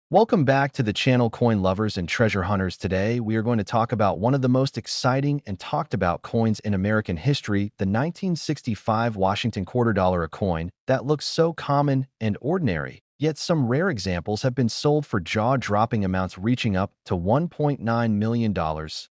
Welcome back to the channel Coin Lovers and Treasure Hunters. Today, we are going to talk about one of the most exciting and talked about coins in American history, the 1965 Washington quarter dollar, a coin that looks so common and ordinary. Yet some rare examples have been sold for jaw-dropping amounts reaching up to $1.9 million.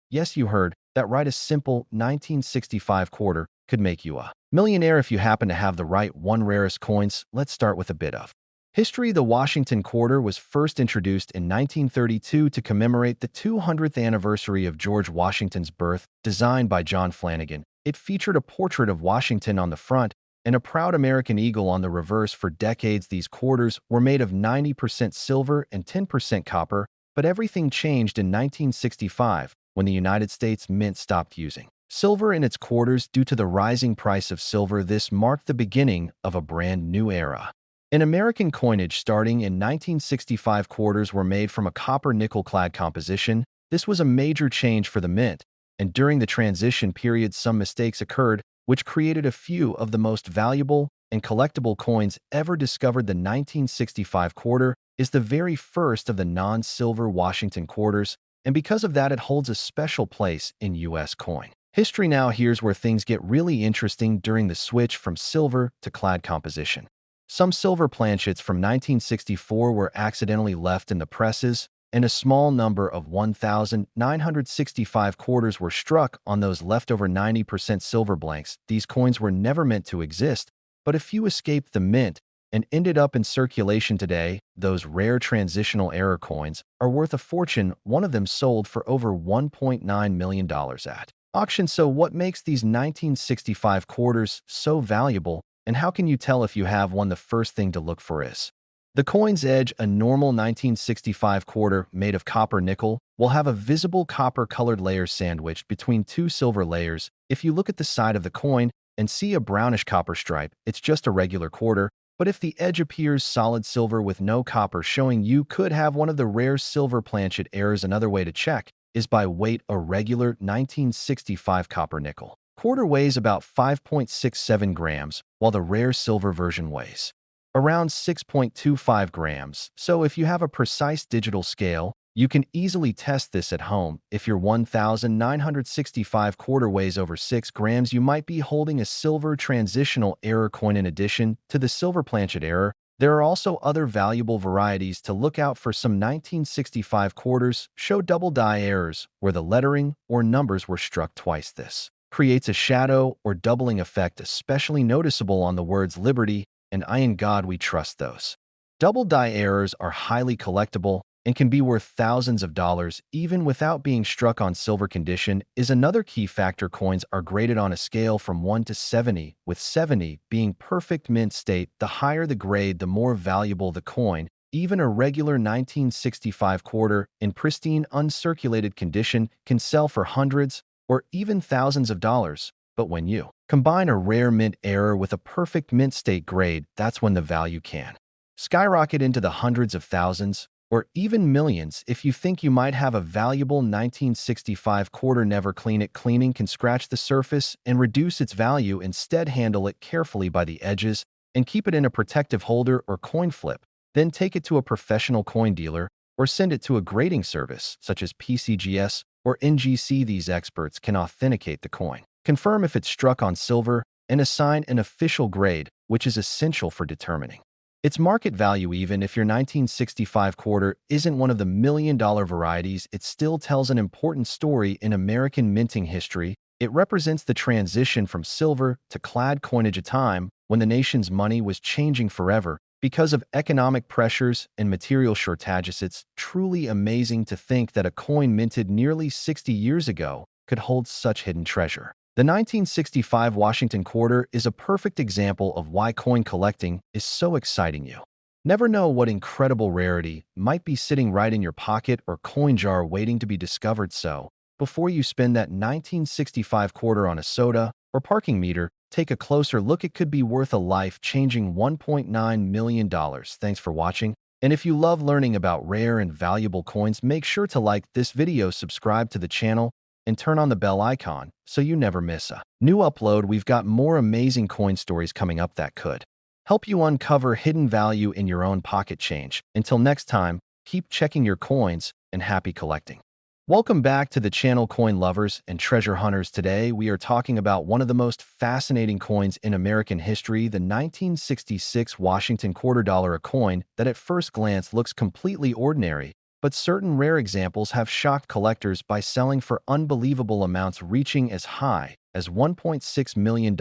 Yes, you heard that right, a simple 1965 quarter could make you a millionaire if you happen to have the right one. Rarest coins. Let's start with a bit of history. The Washington quarter was first introduced in 1932 to commemorate the 200th anniversary of George Washington's birth. Designed by John Flanagan, it featured a portrait of Washington on the front and a proud American eagle on the reverse. For decades, these quarters were made of 90% silver and 10% copper, but everything changed in 1965 when the United States Mint stopped using silver in its quarters due to the rising price of silver. This marked the beginning of a brand new era in American coinage. Starting in 1965, quarters were made from a copper-nickel clad composition. This was a major change for the mint, and during the transition period some mistakes occurred, which created a few of the most valuable and collectible coins ever discovered. The 1965 quarter is the very first of the non-silver Washington quarters, and because of that it holds a special place in U.S. coin history. Now here's where things get really interesting. During the switch from silver to clad composition, some silver planchets from 1964 were accidentally left in the presses, and a small number of 1,965 quarters were struck on those leftover 90% silver blanks. These coins were never meant to exist, but a few escaped the mint and ended up in circulation today. Those rare transitional error coins are worth a fortune. One of them sold for over $1.9 million at auction. So what makes these 1965 quarters so valuable, and how can you tell if you have one? The first thing to look for is the coin's edge. A normal 1965 quarter made of copper-nickel will have a visible copper-colored layer sandwiched between two silver layers. If you look at the side of the coin and see a brownish copper stripe, it's just a regular quarter. But if the edge appears solid silver with no copper showing, you could have one of the rare silver planchet errors. Another way to check is by weight. A regular 1965 copper-nickel quarter weighs about 5.67 grams, while the rare silver version weighs around 6.25 grams. So if you have a precise digital scale, you can easily test this at home. If your 1,965 quarter weighs over 6 grams, you might be holding a silver transitional error coin. In addition to the silver planchet error, there are also other valuable varieties to look out for. Some 1965 quarters show double die errors, where the lettering or numbers were struck twice. This creates a shadow or doubling effect, especially noticeable on the words Liberty and I In God We Trust. Those double die errors are highly collectible and can be worth thousands of dollars even without being struck on silver. Condition is another key factor. Coins are graded on a scale from 1 to 70, with 70 being perfect mint state. The higher the grade, the more valuable the coin. Even a regular 1965 quarter in pristine, uncirculated condition can sell for hundreds or even thousands of dollars. But when you combine a rare mint error with a perfect mint state grade, that's when the value can skyrocket into the hundreds of thousands or even millions. If you think you might have a valuable 1965 quarter, never clean it. Cleaning can scratch the surface and reduce its value. Instead, handle it carefully by the edges and keep it in a protective holder or coin flip. Then take it to a professional coin dealer or send it to a grading service such as PCGS or NGC. These experts can authenticate the coin, confirm if it's struck on silver, and assign an official grade, which is essential for determining its market value. Even if your 1965 quarter isn't one of the million-dollar varieties, it still tells an important story in American minting history. It represents the transition from silver to clad coinage, a time when the nation's money was changing forever because of economic pressures and material shortages. It's truly amazing to think that a coin minted nearly 60 years ago could hold such hidden treasure. The 1965 Washington quarter is a perfect example of why coin collecting is so exciting. You never know what incredible rarity might be sitting right in your pocket or coin jar waiting to be discovered. So, before you spend that 1965 quarter on a soda or parking meter, take a closer look. It could be worth a life-changing $1.9 million. Thanks for watching, and if you love learning about rare and valuable coins, make sure to like this video, subscribe to the channel, and turn on the bell icon so you never miss a new upload. We've got more amazing coin stories coming up that could help you uncover hidden value in your own pocket change. Until next time, Keep checking your coins and happy collecting. Welcome back to the channel, coin lovers and treasure hunters. Today, we are talking about one of the most fascinating coins in American history, the 1966 Washington quarter dollar, a coin that at first glance looks completely ordinary, but certain rare examples have shocked collectors by selling for unbelievable amounts, reaching as high as $1.6 million.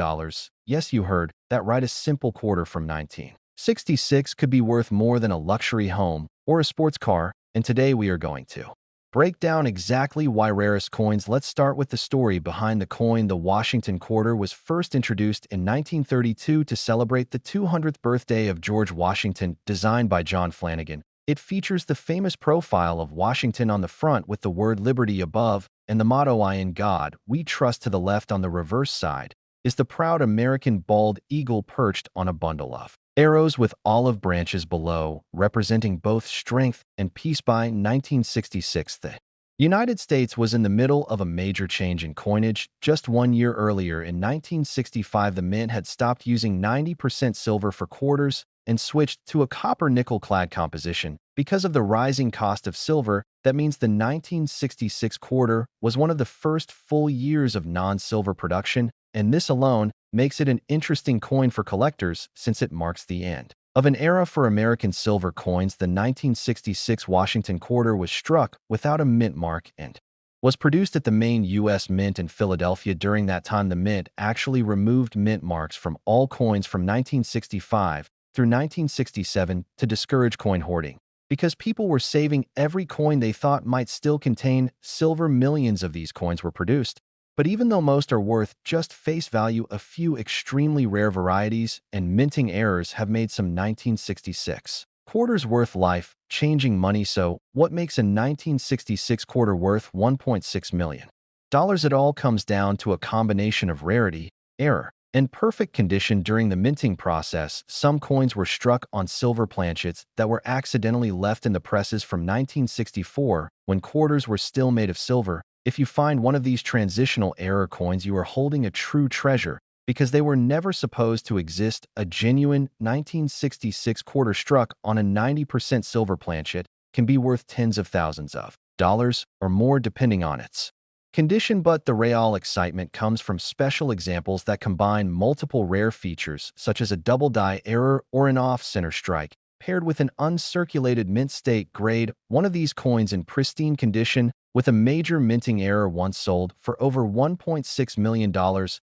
Yes, you heard that right, a simple quarter from 1966 could be worth more than a luxury home or a sports car, and today we are going to break down exactly why rarest coins. Let's start with the story behind the coin. The Washington quarter was first introduced in 1932 to celebrate the 200th birthday of George Washington, designed by John Flanagan. It features the famous profile of Washington on the front with the word liberty above and the motto "I in God we trust" to the left. On the reverse side is the proud American bald eagle perched on a bundle of arrows with olive branches below, representing both strength and peace. By 1966, the United States was in the middle of a major change in coinage. Just 1 year earlier, in 1965, the mint had stopped using 90% silver for quarters and switched to a copper-nickel clad composition. Because of the rising cost of silver, that means the 1966 quarter was one of the first full years of non-silver production, and this alone makes it an interesting coin for collectors since it marks the end of an era for American silver coins. The 1966 Washington quarter was struck without a mint mark and was produced at the main U.S. Mint in Philadelphia. During that time, the mint actually removed mint marks from all coins from 1965 through 1967 to discourage coin hoarding. Because people were saving every coin they thought might still contain silver, millions of these coins were produced. But even though most are worth just face value, a few extremely rare varieties and minting errors have made some 1966 quarters worth life-changing money. So, what makes a 1966 quarter worth $1.6 million? It all comes down to a combination of rarity, error, and perfect condition. During the minting process, some coins were struck on silver planchets that were accidentally left in the presses from 1964 when quarters were still made of silver. If you find one of these transitional error coins, you are holding a true treasure because they were never supposed to exist. A genuine 1966 quarter struck on a 90% silver planchet can be worth tens of thousands of dollars or more depending on its condition. But the real excitement comes from special examples that combine multiple rare features, such as a double die error or an off-center strike, paired with an uncirculated mint state grade. One of these coins in pristine condition with a major minting error once sold for over $1.6 million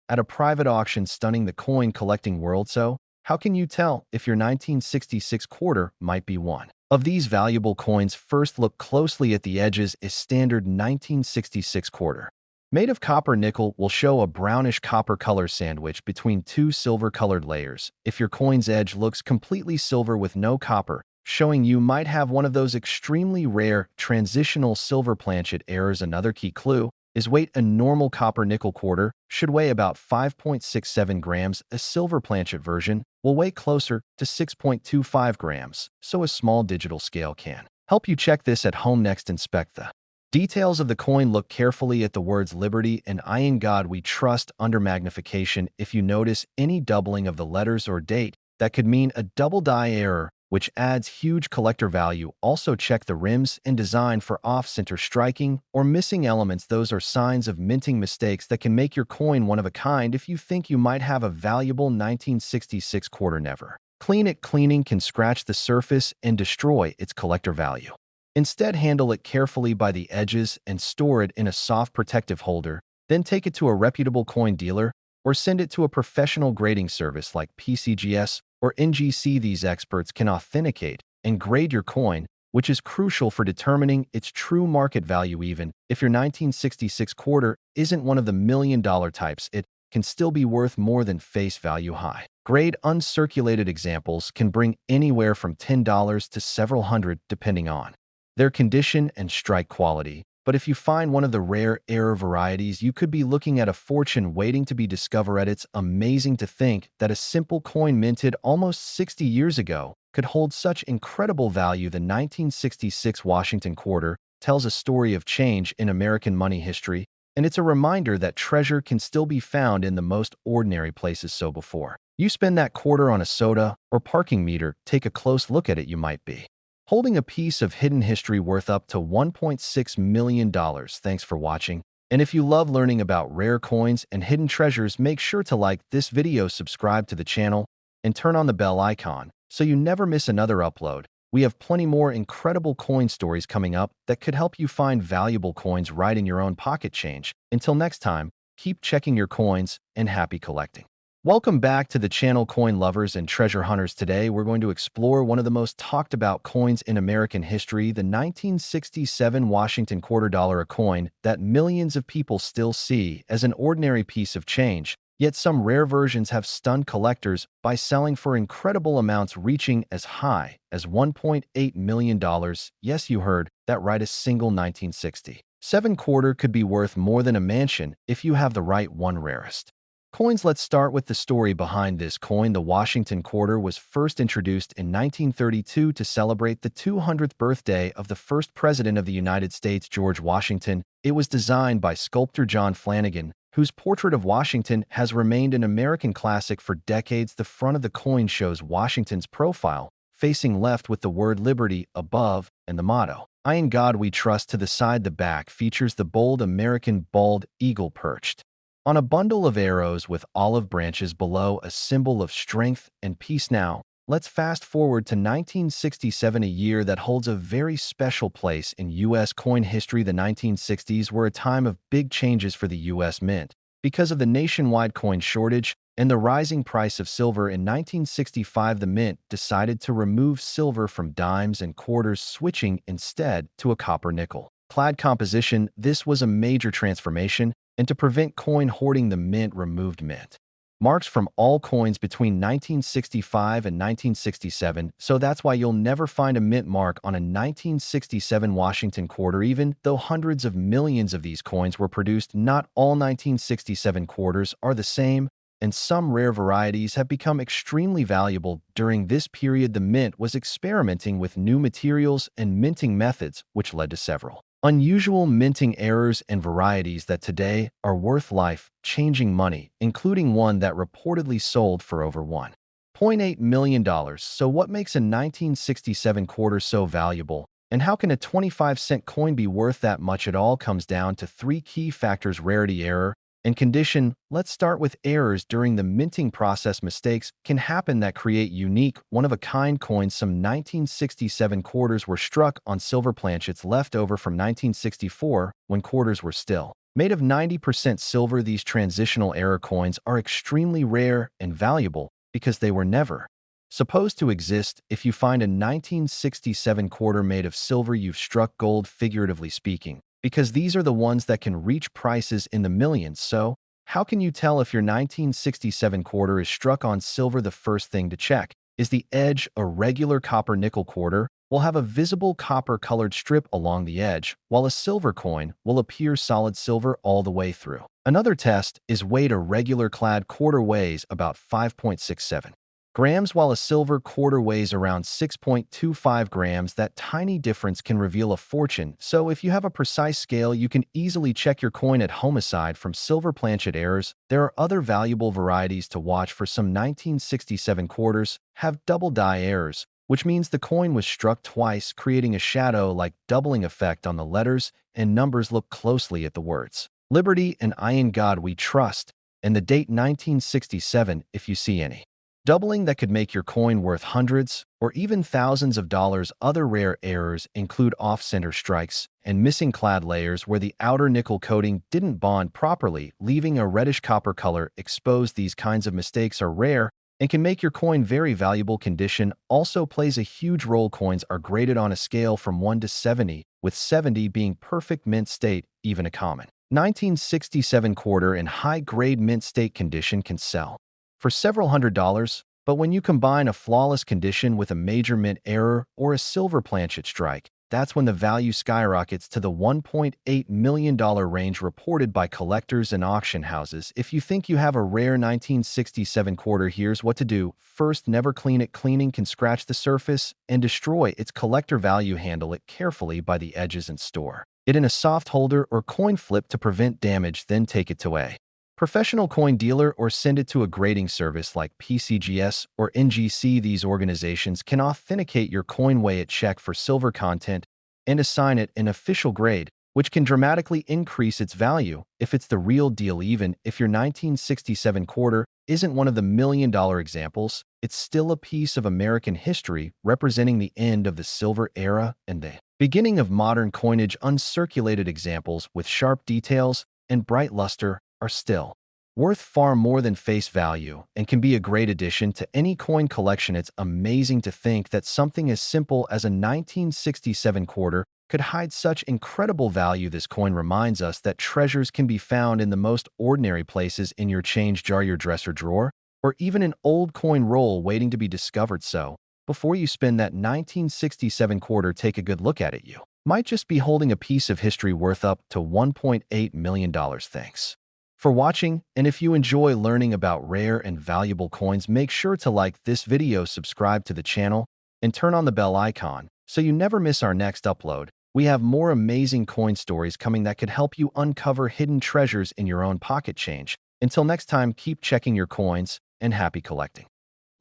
at a private auction, stunning the coin collecting world. So, how can you tell if your 1966 quarter might be one of these valuable coins? First, look closely at the edges. A standard 1966 quarter made of copper nickel will show a brownish copper color sandwich between two silver-colored layers. If your coin's edge looks completely silver with no copper, showing you might have one of those extremely rare transitional silver planchet errors. Another key clue is weight. A normal copper-nickel quarter should weigh about 5.67 grams. A silver planchet version will weigh closer to 6.25 grams, so a small digital scale can help you check this at home. Next, inspect the details of the coin. Look carefully at the words "Liberty" and "I in God we trust" under magnification. If you notice any doubling of the letters or date, that could mean a double die error, which adds huge collector value. Also, check the rims and design for off-center striking or missing elements. Those are signs of minting mistakes that can make your coin one of a kind. If you think you might have a valuable 1966 quarter, never clean it. Cleaning can scratch the surface and destroy its collector value. Instead, handle it carefully by the edges and store it in a soft protective holder. Then take it to a reputable coin dealer or send it to a professional grading service like PCGS or NGC. These experts can authenticate and grade your coin, which is crucial for determining its true market value. Even if your 1966 quarter isn't one of the million-dollar types, it can still be worth more than face value. High-grade uncirculated examples can bring anywhere from $10 to several hundred depending on their condition and strike quality. But if you find one of the rare error varieties, you could be looking at a fortune waiting to be discovered. It's amazing to think that a simple coin minted almost 60 years ago could hold such incredible value. The 1966 Washington quarter tells a story of change in American money history, and it's a reminder that treasure can still be found in the most ordinary places. So before you spend that quarter on a soda or parking meter, take a close look at it. You might be holding a piece of hidden history worth up to $1.6 million. Thanks for watching. And if you love learning about rare coins and hidden treasures, make sure to like this video, subscribe to the channel, and turn on the bell icon so you never miss another upload. We have plenty more incredible coin stories coming up that could help you find valuable coins right in your own pocket change. Until next time, keep checking your coins and happy collecting. Welcome back to the channel, coin lovers and treasure hunters. Today, we're going to explore one of the most talked about coins in American history, the 1967 Washington quarter dollar, a coin that millions of people still see as an ordinary piece of change. Yet some rare versions have stunned collectors by selling for incredible amounts, reaching as high as $1.8 million. Yes, you heard that right, a single 1967 quarter could be worth more than a mansion if you have the right one. Rarest coins. Let's start with the story behind this coin. The Washington quarter was first introduced in 1932 to celebrate the 200th birthday of the first president of the United States, George Washington. It was designed by sculptor John Flanagan, whose portrait of Washington has remained an American classic for decades. The front of the coin shows Washington's profile, facing left with the word Liberty above and the motto, "I in God We Trust." To the side, the back features the bold American bald eagle perched on a bundle of arrows with olive branches below, a symbol of strength and peace. Now, let's fast forward to 1967, a year that holds a very special place in U.S. coin history. The 1960s were a time of big changes for the U.S. Mint. Because of the nationwide coin shortage and the rising price of silver in 1965, the Mint decided to remove silver from dimes and quarters, switching instead to a copper-nickel clad composition. This was a major transformation, and to prevent coin hoarding, the Mint removed mint marks from all coins between 1965 and 1967, so that's why you'll never find a mint mark on a 1967 Washington quarter. Even though hundreds of millions of these coins were produced, not all 1967 quarters are the same, and some rare varieties have become extremely valuable. During this period, the Mint was experimenting with new materials and minting methods, which led to several unusual minting errors and varieties that today are worth life-changing money, including one that reportedly sold for over $1.8 million. So what makes a 1967 quarter so valuable, and how can a 25-cent coin be worth that much? It all comes down to three key factors: rarity, error, and condition. Let's start with errors. During the minting process, mistakes can happen that create unique, one-of-a-kind coins. Some 1967 quarters were struck on silver planchets left over from 1964, when quarters were still made of 90% silver. These transitional error coins are extremely rare and valuable because they were never supposed to exist. If you find a 1967 quarter made of silver, you've struck gold, figuratively speaking, because these are the ones that can reach prices in the millions. So, how can you tell if your 1967 quarter is struck on silver? The first thing to check is the edge. A regular copper-nickel quarter will have a visible copper-colored strip along the edge, while a silver coin will appear solid silver all the way through. Another test is weight. A regular clad quarter weighs about 5.67 grams, while a silver quarter weighs around 6.25 grams. That tiny difference can reveal a fortune. So if you have a precise scale, you can easily check your coin at home. Aside from silver planchet errors, there are other valuable varieties to watch for. Some 1967 quarters have double die errors, which means the coin was struck twice, creating a shadow-like doubling effect on the letters and numbers. Look closely at the words Liberty and I in God We Trust and the date 1967. If you see any doubling, that could make your coin worth hundreds or even thousands of dollars. Other rare errors include off-center strikes and missing clad layers where the outer nickel coating didn't bond properly, leaving a reddish copper color exposed. These kinds of mistakes are rare and can make your coin very valuable. Condition also plays a huge role. Coins are graded on a scale from 1 to 70, with 70 being perfect mint state. Even a common 1967 quarter in high-grade mint state condition can sell for several $100s, but when you combine a flawless condition with a major mint error or a silver planchet strike, that's when the value skyrockets to the $1.8 million range, reported by collectors and auction houses. If you think you have a rare 1967 quarter, here's what to do. First, never clean it. Cleaning can scratch the surface and destroy its collector value. Handle it carefully by the edges and store it in a soft holder or coin flip to prevent damage. Then take it to a professional coin dealer or send it to a grading service like PCGS or NGC. These organizations can authenticate your coin, weigh it, check for silver content, and assign it an official grade, which can dramatically increase its value if it's the real deal. Even if your 1967 quarter isn't one of the million-dollar examples, it's still a piece of American history representing the end of the silver era and the beginning of modern coinage. Uncirculated examples with sharp details and bright luster are still worth far more than face value and can be a great addition to any coin collection. It's amazing to think that something as simple as a 1967 quarter could hide such incredible value. This coin reminds us that treasures can be found in the most ordinary places: in your change jar, your dresser drawer, or even an old coin roll waiting to be discovered. So, before you spend that 1967 quarter, take a good look at it. You might just be holding a piece of history worth up to $1.8 million. Thanks for watching, and if you enjoy learning about rare and valuable coins, make sure to like this video, subscribe to the channel, and turn on the bell icon so you never miss our next upload. We have more amazing coin stories coming that could help you uncover hidden treasures in your own pocket change. Until next time, keep checking your coins and happy collecting.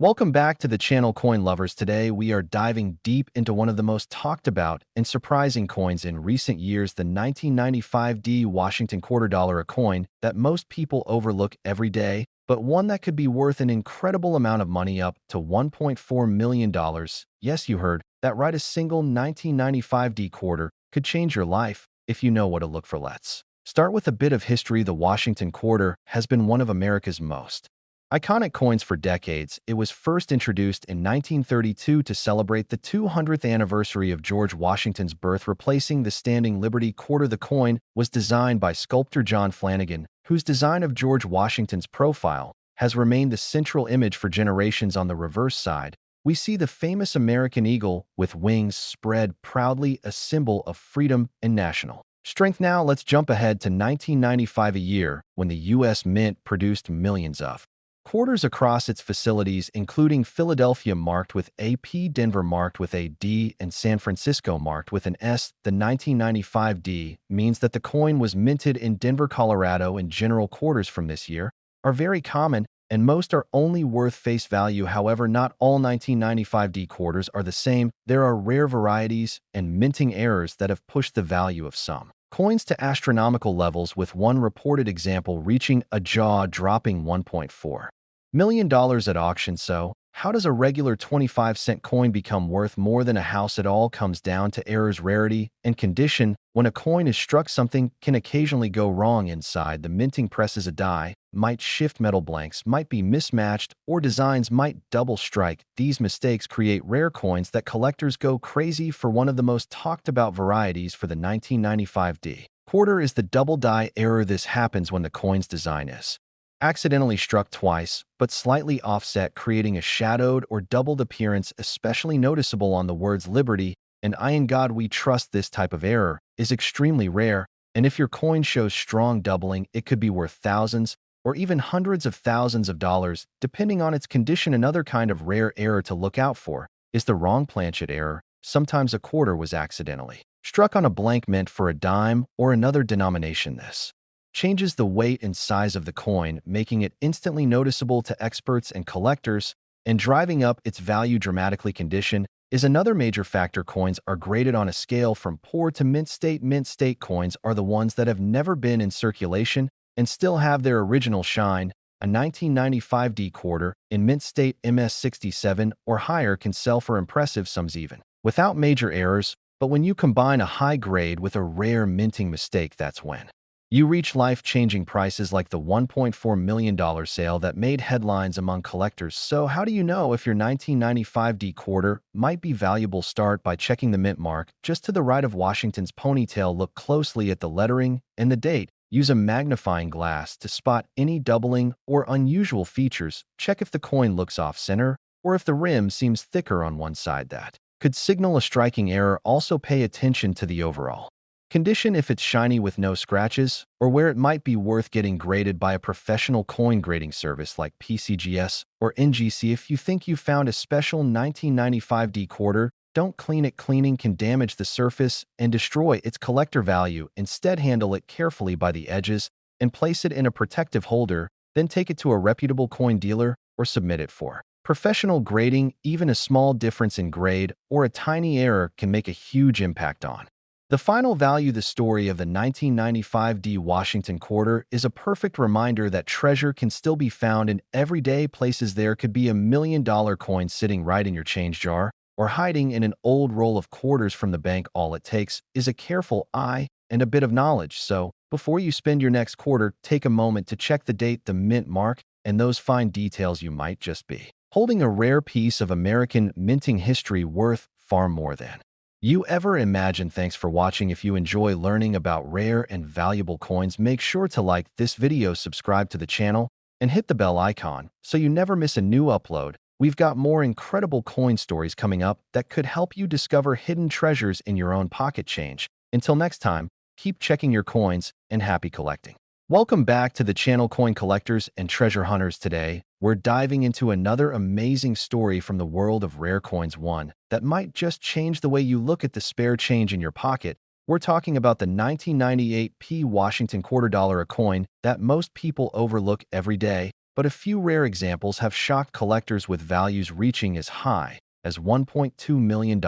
Welcome back to the channel, coin lovers. Today, we are diving deep into one of the most talked about and surprising coins in recent years, the 1995 D Washington quarter dollar, a coin that most people overlook every day, but one that could be worth an incredible amount of money, up to $1.4 million. Yes, you heard that right. A single 1995 D quarter could change your life if you know what to look for. Let's start with a bit of history. The Washington quarter has been one of America's most iconic coins for decades. It was first introduced in 1932 to celebrate the 200th anniversary of George Washington's birth, replacing the standing Liberty quarter. The coin was designed by sculptor John Flanagan, whose design of George Washington's profile has remained the central image for generations. On the reverse side, we see the famous American eagle with wings spread proudly, a symbol of freedom and national strength. Now let's jump ahead to 1995, a year when the U.S. Mint produced millions of quarters across its facilities, including Philadelphia marked with a P, Denver marked with a D, and San Francisco marked with an S. The 1995 D means that the coin was minted in Denver, Colorado, and general quarters from this year are very common, and most are only worth face value. However, not all 1995 D quarters are the same. There are rare varieties and minting errors that have pushed the value of some coins to astronomical levels, with one reported example reaching a jaw-dropping $1.4 million at auction. So, how does a regular 25-cent coin become worth more than a house? It all comes down to errors, rarity, and condition. When a coin is struck, something can occasionally go wrong inside. The minting presses, a die might shift, metal blanks might be mismatched, or designs might double strike. These mistakes create rare coins that collectors go crazy for. One of the most talked about varieties for the 1995 D quarter is the double die error. This happens when the coin's design is accidentally struck twice, but slightly offset, creating a shadowed or doubled appearance, especially noticeable on the words Liberty and I In God We Trust. This type of error is extremely rare, and if your coin shows strong doubling, it could be worth thousands or even hundreds of thousands of dollars, depending on its condition. Another kind of rare error to look out for is the wrong planchet error. Sometimes a quarter was accidentally struck on a blank meant for a dime or another denomination. This changes the weight and size of the coin, making it instantly noticeable to experts and collectors, and driving up its value dramatically. Condition is another major factor. Coins are graded on a scale from poor to mint state. Mint state coins are the ones that have never been in circulation and still have their original shine. A 1995 D quarter in mint state MS67 or higher can sell for impressive sums even without major errors, but when you combine a high grade with a rare minting mistake, that's when you reach life-changing prices like the $1.4 million sale that made headlines among collectors. So how do you know if your 1995 D quarter might be valuable? Start by checking the mint mark just to the right of Washington's ponytail. Look closely at the lettering and the date. Use a magnifying glass to spot any doubling or unusual features. Check if the coin looks off-center or if the rim seems thicker on one side. That could signal a striking error. Also pay attention to the overall condition, if it's shiny with no scratches, or where it might be worth getting graded by a professional coin grading service like PCGS or NGC. If you think you found a special 1995 D quarter, don't clean it. Cleaning can damage the surface and destroy its collector value. Instead, handle it carefully by the edges and place it in a protective holder, then take it to a reputable coin dealer or submit it for professional grading. Even a small difference in grade or a tiny error can make a huge impact on the final value. The story of the 1995 D Washington quarter is a perfect reminder that treasure can still be found in everyday places. There could be $1 million coin sitting right in your change jar or hiding in an old roll of quarters from the bank. All it takes is a careful eye and a bit of knowledge. So, before you spend your next quarter, take a moment to check the date, the mint mark, and those fine details. You might just be holding a rare piece of American minting history worth far more than you ever imagined. Thanks for watching. If you enjoy learning about rare and valuable coins, make sure to like this video, subscribe to the channel, and hit the bell icon so you never miss a new upload. We've got more incredible coin stories coming up that could help you discover hidden treasures in your own pocket change. Until next time, keep checking your coins and happy collecting. Welcome back to the channel, Coin Collectors and Treasure Hunters. Today, we're diving into another amazing story from the world of rare coins, one that might just change the way you look at the spare change in your pocket. We're talking about the 1998 P Washington quarter dollar, a coin that most people overlook every day, but a few rare examples have shocked collectors with values reaching as high as $1.2 million.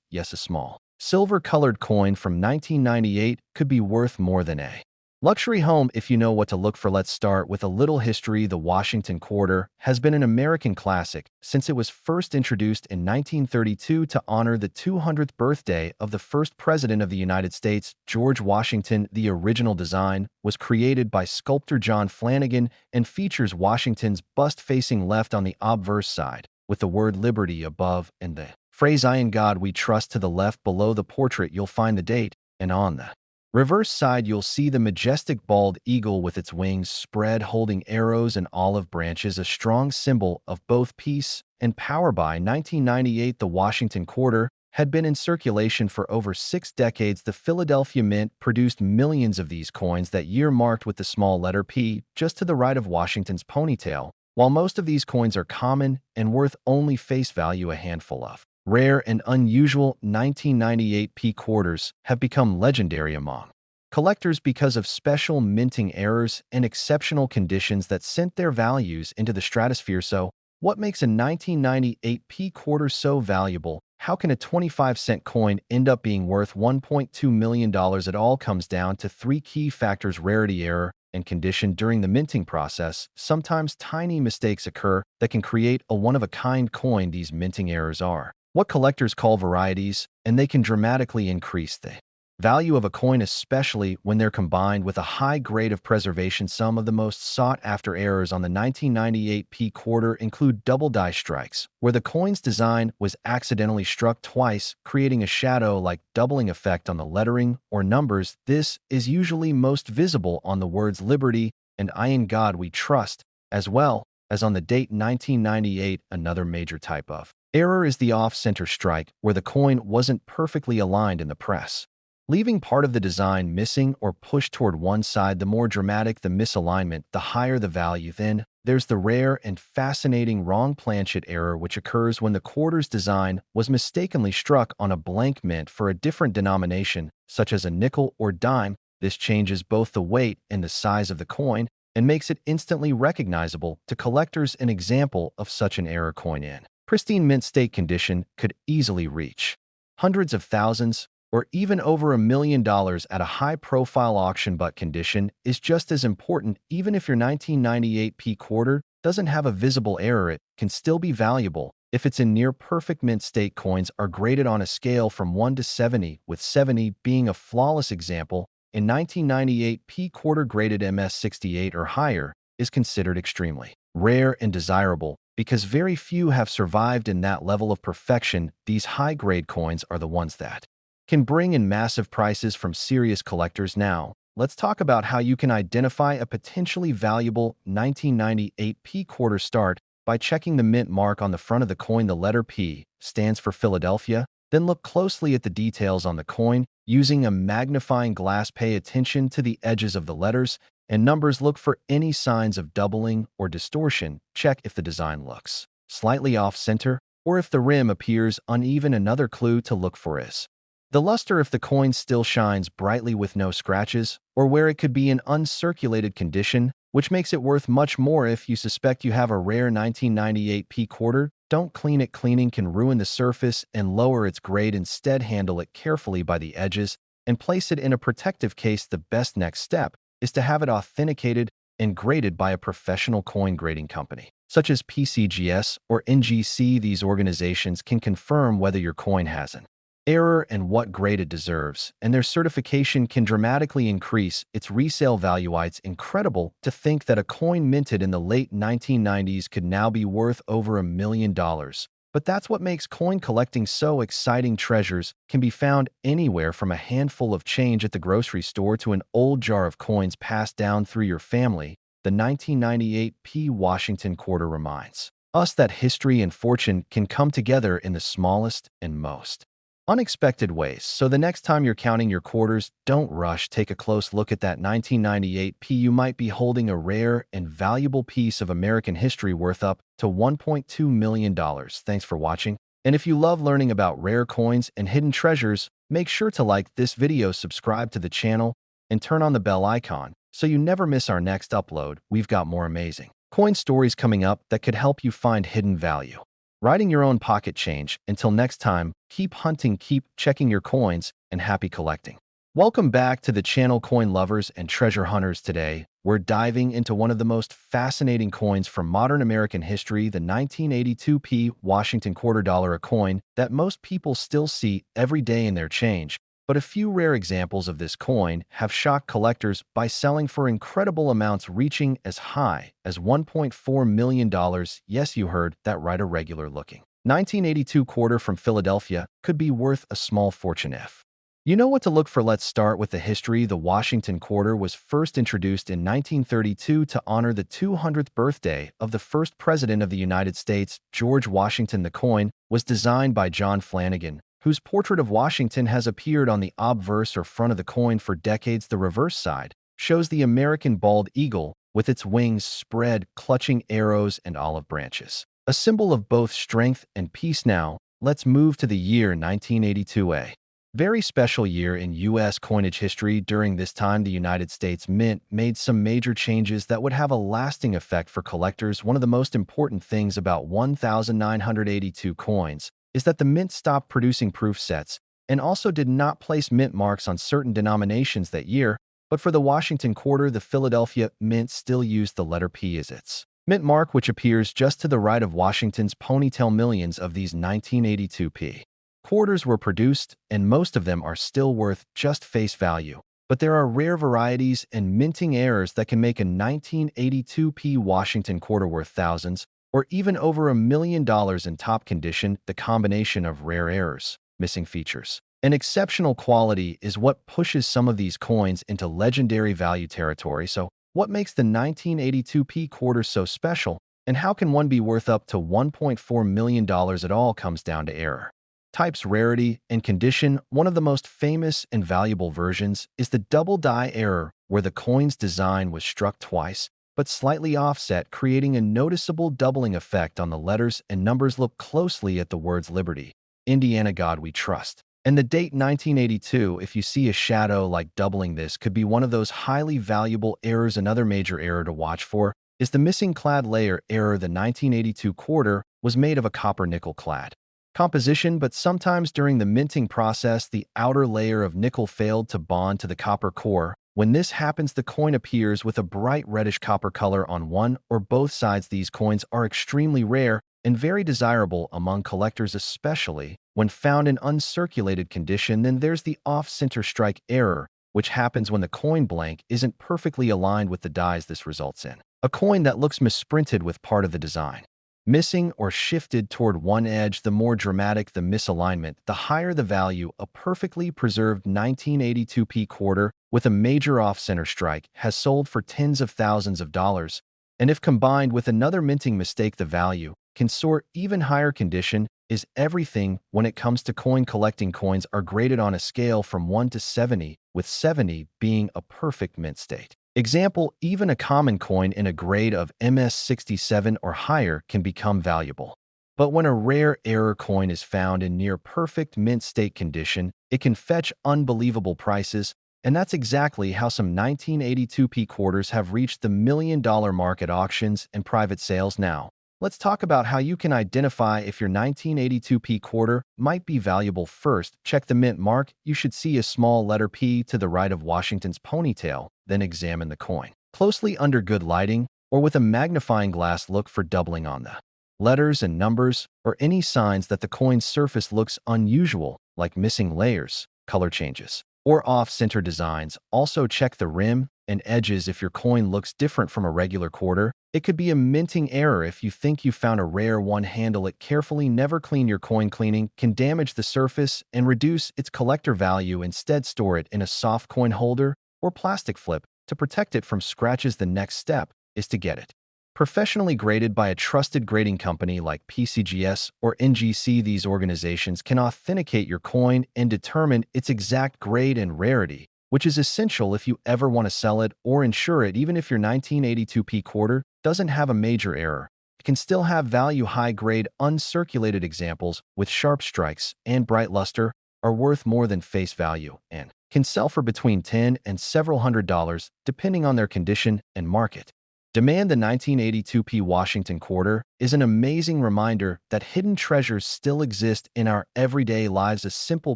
Yes, a small silver-colored coin from 1998 could be worth more than a luxury home if you know what to look for. Let's start with a little history. The Washington quarter has been an American classic since it was first introduced in 1932 to honor the 200th birthday of the first president of the United States, George Washington. The original design was created by sculptor John Flanagan and features Washington's bust facing left on the obverse side, with the word liberty above and the phrase "I in God we trust" to the left. Below the portrait, you'll find the date, and on the reverse side, you'll see the majestic bald eagle with its wings spread holding arrows and olive branches, a strong symbol of both peace and power. By 1998, the Washington quarter had been in circulation for over 6 decades. The Philadelphia Mint produced millions of these coins that year, marked with the small letter P just to the right of Washington's ponytail. While most of these coins are common and worth only face value, a handful of rare and unusual 1998 P quarters have become legendary among collectors because of special minting errors and exceptional conditions that sent their values into the stratosphere. So, what makes a 1998 P quarter so valuable? How can a 25-cent coin end up being worth $1.2 million? It all comes down to 3 key factors: rarity, error, and condition. During the minting process, sometimes tiny mistakes occur that can create a one-of-a-kind coin. These minting errors are what collectors call varieties, and they can dramatically increase the value of a coin, especially when they're combined with a high grade of preservation. Some of the most sought-after errors on the 1998 P quarter include double die strikes, where the coin's design was accidentally struck twice, creating a shadow-like doubling effect on the lettering or numbers. This is usually most visible on the words "Liberty" and "I in God we trust," as well as on the date 1998. Another major type of error is the off-center strike, where the coin wasn't perfectly aligned in the press, leaving part of the design missing or pushed toward one side. The more dramatic the misalignment, the higher the value. Then there's the rare and fascinating wrong planchet error, which occurs when the quarter's design was mistakenly struck on a blank mint for a different denomination, such as a nickel or dime. This changes both the weight and the size of the coin and makes it instantly recognizable to collectors. An example of such an error: coin in pristine mint state condition could easily reach hundreds of thousands or even over $1 million at a high-profile auction. But condition is just as important. Even if your 1998 P quarter doesn't have a visible error, it can still be valuable if it's in near-perfect mint state. Coins are graded on a scale from 1 to 70, with 70 being a flawless example. In 1998, P quarter graded MS68 or higher is considered extremely rare and desirable because very few have survived in that level of perfection. These high-grade coins are the ones that can bring in massive prices from serious collectors. Now, let's talk about how you can identify a potentially valuable 1998 P quarter. Start by checking the mint mark on the front of the coin. The letter P stands for Philadelphia. Then look closely at the details on the coin. Using a magnifying glass, pay attention to the edges of the letters and numbers. Look for any signs of doubling or distortion. Check if the design looks slightly off-center or if the rim appears uneven. Another clue to look for is The luster if the coin still shines brightly with no scratches, or where it could be in uncirculated condition, which makes it worth much more if you suspect you have a rare 1998p quarter. Don't clean it. Cleaning can ruin the surface and lower its grade. Instead, handle it carefully by the edges and place it in a protective case. The best next step is to have it authenticated and graded by a professional coin grading company, such as PCGS or NGC. These organizations can confirm whether your coin has an error and what grade it deserves, and their certification can dramatically increase its resale value. It's incredible to think that a coin minted in the late 1990s could now be worth over $1 million. But that's what makes coin collecting so exciting. Treasures can be found anywhere from a handful of change at the grocery store to an old jar of coins passed down through your family. The 1998p Washington quarter reminds us that history and fortune can come together in the smallest and most unexpected ways. So the next time you're counting your quarters, don't rush. Take a close look at that 1998p. You might be holding a rare and valuable piece of American history worth up to $1.2 million. Thanks for watching. And if you love learning about rare coins and hidden treasures, make sure to like this video, subscribe to the channel, and turn on the bell icon so you never miss our next upload. We've got more amazing coin stories coming up that could help you find hidden value, writing your own pocket change. Until next time, keep hunting, keep checking your coins, and happy collecting. Welcome back to the channel, coin lovers and treasure hunters. Today, we're diving into one of the most fascinating coins from modern American history, the 1982p Washington quarter dollar, a coin that most people still see every day in their change. But a few rare examples of this coin have shocked collectors by selling for incredible amounts, reaching as high as $1.4 million. Yes, you heard that right, a regular-looking 1982 quarter from Philadelphia could be worth a small fortune if you know what to look for. Let's start with the history. The Washington quarter was first introduced in 1932 to honor the 200th birthday of the first president of the United States, George Washington. The coin was designed by John Flanagan, whose portrait of Washington has appeared on the obverse or front of the coin for decades. The reverse side shows the American bald eagle with its wings spread, clutching arrows and olive branches, a symbol of both strength and peace. Now, let's move to the year 1982, a very special year in U.S. coinage history. During this time, the United States Mint made some major changes that would have a lasting effect for collectors. One of the most important things about 1982 coins is that the Mint stopped producing proof sets and also did not place mint marks on certain denominations that year. But for the Washington quarter, the Philadelphia Mint still used the letter P as its mint mark, which appears just to the right of Washington's ponytail. Millions of these 1982p quarters were produced, and most of them are still worth just face value. But there are rare varieties and minting errors that can make a 1982p Washington quarter worth thousands or even over $1 million in top condition. The combination of rare errors, missing features, and exceptional quality is what pushes some of these coins into legendary value territory. So, what makes the 1982p quarter so special, and how can one be worth up to $1.4 million? It all comes down to error types, rarity, and condition. One of the most famous and valuable versions is the double die error, where the coin's design was struck twice but slightly offset, creating a noticeable doubling effect on the letters and numbers. Look closely at the words Liberty, Indiana, God We Trust, and the date 1982. If you see a shadow like doubling, this could be one of those highly valuable errors. Another major error to watch for is the missing clad layer error. The 1982 quarter was made of a copper-nickel clad composition, but sometimes during the minting process, the outer layer of nickel failed to bond to the copper core. When this happens, the coin appears with a bright reddish copper color on one or both sides. These coins are extremely rare and very desirable among collectors, especially when found in uncirculated condition. Then there's the off-center strike error, which happens when the coin blank isn't perfectly aligned with the dies. This results in a coin that looks misprinted with part of the design missing or shifted toward one edge. The more dramatic the misalignment, the higher the value. A perfectly preserved 1982p quarter with a major off-center strike has sold for tens of thousands of dollars, and if combined with another minting mistake, the value can soar even higher. Condition is everything when it comes to coin collecting. Coins are graded on a scale from 1 to 70, with 70 being a perfect mint state. Example, even a common coin in a grade of MS67 or higher can become valuable. But when a rare error coin is found in near perfect mint state condition, It can fetch unbelievable prices, and that's exactly how some 1982p quarters have reached the million-dollar mark at auctions and private sales now. Let's talk about how you can identify if your 1982p quarter might be valuable. First, check the mint mark. You should see a small letter P to the right of Washington's ponytail, then examine the coin closely under good lighting or with a magnifying glass. Look for doubling on the letters and numbers or any signs that the coin's surface looks unusual, like missing layers, color changes, or off-center designs. Also check the rim and edges if your coin looks different from a regular quarter. It could be a minting error. If you think you found a rare one, handle it carefully. Never clean your coin. Cleaning can damage the surface and reduce its collector value. Instead, store it in a soft coin holder or plastic flip to protect it from scratches. The next step is to get it professionally graded by a trusted grading company like PCGS or NGC. These organizations can authenticate your coin and determine its exact grade and rarity, which is essential if you ever want to sell it or insure it. Even if your 1982p quarter doesn't have a major error, it can still have value. High-grade, uncirculated examples with sharp strikes and bright luster are worth more than face value and can sell for between $10 and several $100s, depending on their condition and market demand. The 1982p Washington quarter is an amazing reminder that hidden treasures still exist in our everyday lives. A simple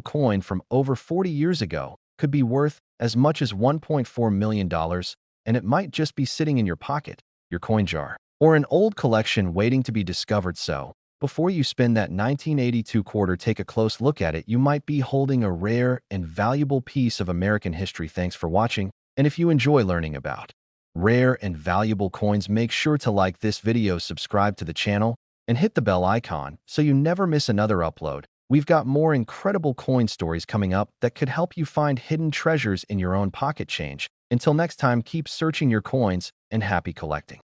coin from over 40 years ago could be worth as much as $1.4 million, and it might just be sitting in your pocket, your coin jar, or an old collection waiting to be discovered. So, before you spend that 1982 quarter, take a close look at it. You might be holding a rare and valuable piece of American history. Thanks for watching, and if you enjoy learning about rare and valuable coins, make sure to like this video, subscribe to the channel, and hit the bell icon so you never miss another upload. We've got more incredible coin stories coming up that could help you find hidden treasures in your own pocket change. Until next time, keep searching your coins and happy collecting.